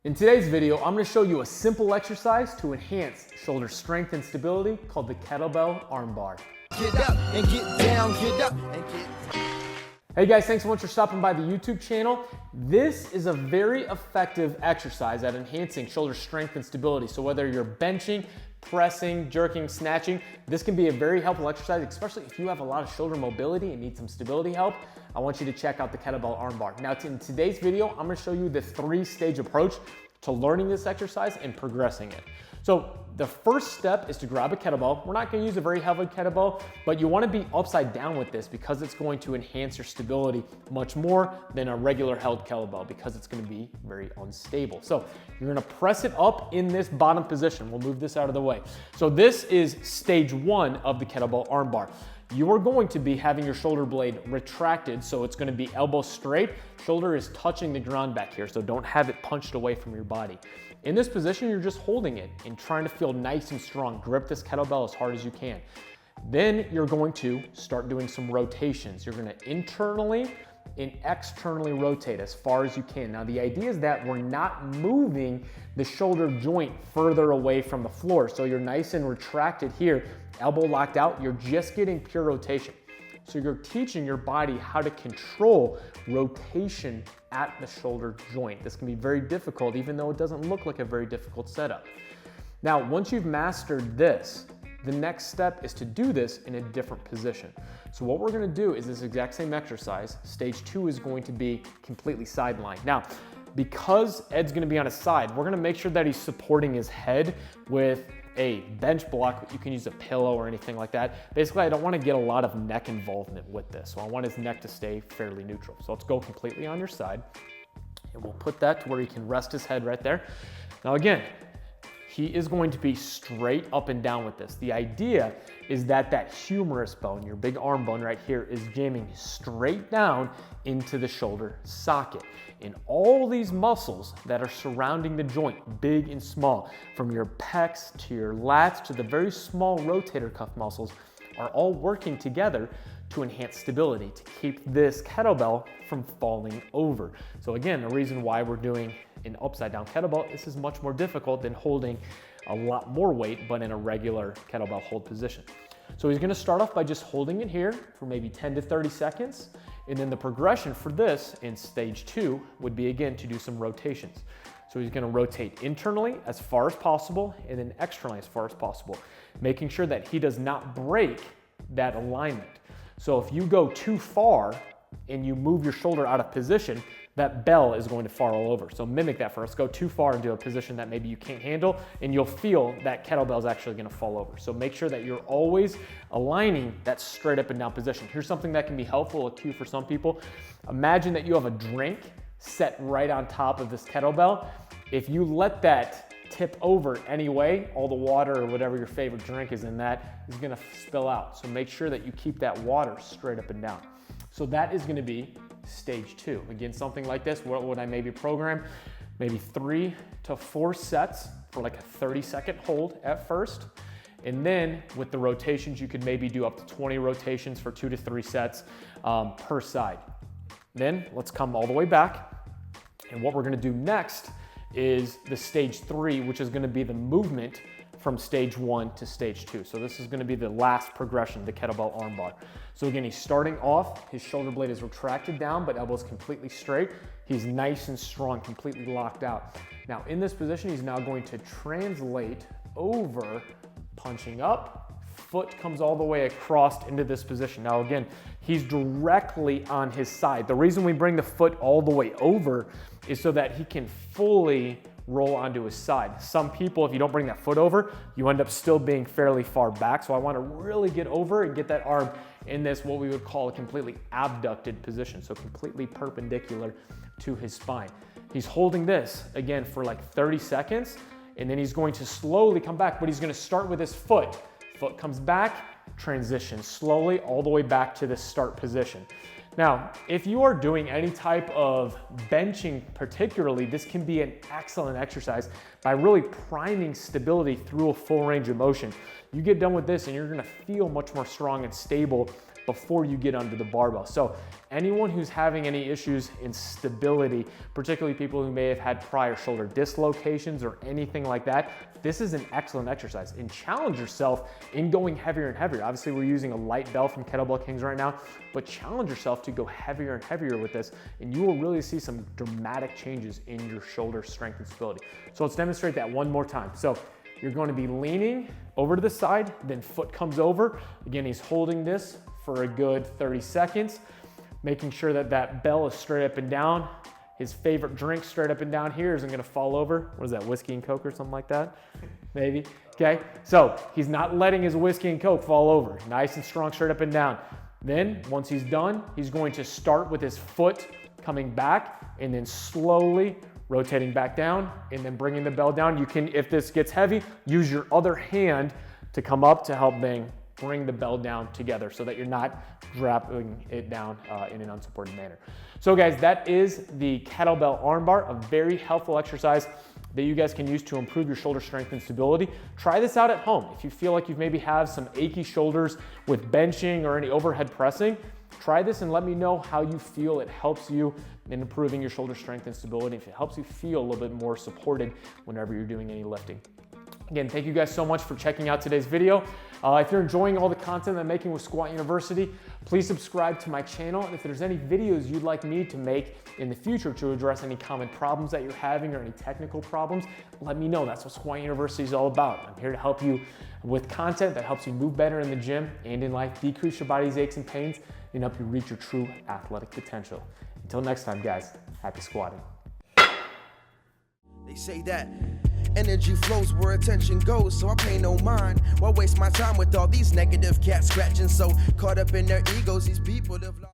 In today's video, I'm going to show you a simple exercise to enhance shoulder strength and stability called the kettlebell arm bar. Get up and get down, get up and get. Hey guys, thanks so much for stopping by the YouTube channel. This is a very effective exercise at enhancing shoulder strength and stability. So whether you're benching, pressing, jerking, snatching, this can be a very helpful exercise, especially if you have a lot of shoulder mobility and need some stability help. I want you to check out the kettlebell arm bar. Now in today's video, I'm gonna show you the 3-stage approach to learning this exercise and progressing it. So the first step is to grab a kettlebell. We're not gonna use a very heavy kettlebell, but you wanna be upside down with this because it's going to enhance your stability much more than a regular held kettlebell because it's gonna be very unstable. So you're gonna press it up in this bottom position. We'll move this out of the way. So this is stage 1 of the kettlebell arm bar. You are going to be having your shoulder blade retracted, so it's going to be elbow straight. Shoulder is touching the ground back here, so don't have it punched away from your body. In this position, you're just holding it and trying to feel nice and strong. Grip this kettlebell as hard as you can. Then you're going to start doing some rotations. You're going to internally and externally rotate as far as you can. Now the idea is that we're not moving the shoulder joint further away from the floor. So you're nice and retracted here, elbow locked out, you're just getting pure rotation. So you're teaching your body how to control rotation at the shoulder joint. This can be very difficult, even though it doesn't look like a very difficult setup. Now, once you've mastered this, the next step is to do this in a different position. So what we're gonna do is this exact same exercise. Stage 2 is going to be completely sidelined. Now, because Ed's gonna be on his side, we're gonna make sure that he's supporting his head with a bench block. You can use a pillow or anything like that. Basically, I don't wanna get a lot of neck involvement with this. So I want his neck to stay fairly neutral. So let's go completely on your side. And we'll put that to where he can rest his head right there. Now again, he is going to be straight up and down with this. The idea is that that humerus bone, your big arm bone right here, is jamming straight down into the shoulder socket. And all these muscles that are surrounding the joint, big and small, from your pecs to your lats to the very small rotator cuff muscles, are all working together to enhance stability, to keep this kettlebell from falling over. So again, the reason why we're doing an upside down kettlebell, this is much more difficult than holding a lot more weight, but in a regular kettlebell hold position. So he's gonna start off by just holding it here for maybe 10 to 30 seconds. And then the progression for this in stage 2 would be again to do some rotations. So he's gonna rotate internally as far as possible and then externally as far as possible, making sure that he does not break that alignment. So if you go too far and you move your shoulder out of position, that bell is going to fall over. So mimic that for us. Go too far into a position that maybe you can't handle and you'll feel that kettlebell is actually gonna fall over. So make sure that you're always aligning that straight up and down position. Here's something that can be helpful too for some people. Imagine that you have a drink set right on top of this kettlebell. If you let that tip over anyway, all the water or whatever your favorite drink is in that is gonna spill out. So make sure that you keep that water straight up and down. So that is gonna be stage 2. Again, something like this, what would I maybe program? Maybe 3 to 4 sets for like a 30-second hold at first. And then with the rotations, you could maybe do up to 20 rotations for 2 to 3 sets per side. Then let's come all the way back. And what we're gonna do next is the stage 3, which is gonna be the movement from stage 1 to stage 2. So this is gonna be the last progression, the kettlebell arm bar. So again, he's starting off, his shoulder blade is retracted down, but elbow's completely straight. He's nice and strong, completely locked out. Now in this position, he's now going to translate over, punching up, foot comes all the way across into this position. Now again, he's directly on his side. The reason we bring the foot all the way over is so that he can fully roll onto his side. Some people, if you don't bring that foot over, you end up still being fairly far back. So I want to really get over and get that arm in this, what we would call a completely abducted position. So completely perpendicular to his spine. He's holding this again for like 30 seconds, and then he's going to slowly come back, but he's going to start with his foot. Foot comes back, transition slowly all the way back to the start position. Now, if you are doing any type of benching particularly, this can be an excellent exercise by really priming stability through a full range of motion. You get done with this and you're gonna feel much more strong and stable before you get under the barbell. So anyone who's having any issues in stability, particularly people who may have had prior shoulder dislocations or anything like that, this is an excellent exercise. And challenge yourself in going heavier and heavier. Obviously, we're using a light bell from Kettlebell Kings right now, but challenge yourself to go heavier and heavier with this, and you will really see some dramatic changes in your shoulder strength and stability. So let's demonstrate that one more time. So you're going to be leaning over to the side, then foot comes over. Again, he's holding this for a good 30 seconds, making sure that that bell is straight up and down. His favorite drink straight up and down here isn't gonna fall over. What is that, whiskey and Coke or something like that? Maybe, okay? So he's not letting his whiskey and Coke fall over. Nice and strong, straight up and down. Then, once he's done, he's going to start with his foot coming back and then slowly rotating back down and then bringing the bell down. You can, if this gets heavy, use your other hand to come up to help bring the bell down together so that you're not dropping it down in an unsupported manner. So guys, that is the kettlebell armbar, a very helpful exercise that you guys can use to improve your shoulder strength and stability. Try this out at home. If you feel like you maybe have some achy shoulders with benching or any overhead pressing, try this and let me know how you feel it helps you in improving your shoulder strength and stability, if it helps you feel a little bit more supported whenever you're doing any lifting. Again, thank you guys so much for checking out today's video. If you're enjoying all the content I'm making with Squat University, please subscribe to my channel. And if there's any videos you'd like me to make in the future to address any common problems that you're having or any technical problems, let me know. That's what Squat University is all about. I'm here to help you with content that helps you move better in the gym and in life, decrease your body's aches and pains, and help you reach your true athletic potential. Until next time, guys, happy squatting. They say that energy flows where attention goes, so I pay no mind. Why waste my time with all these negative cats scratching? So caught up in their egos, these people have lost.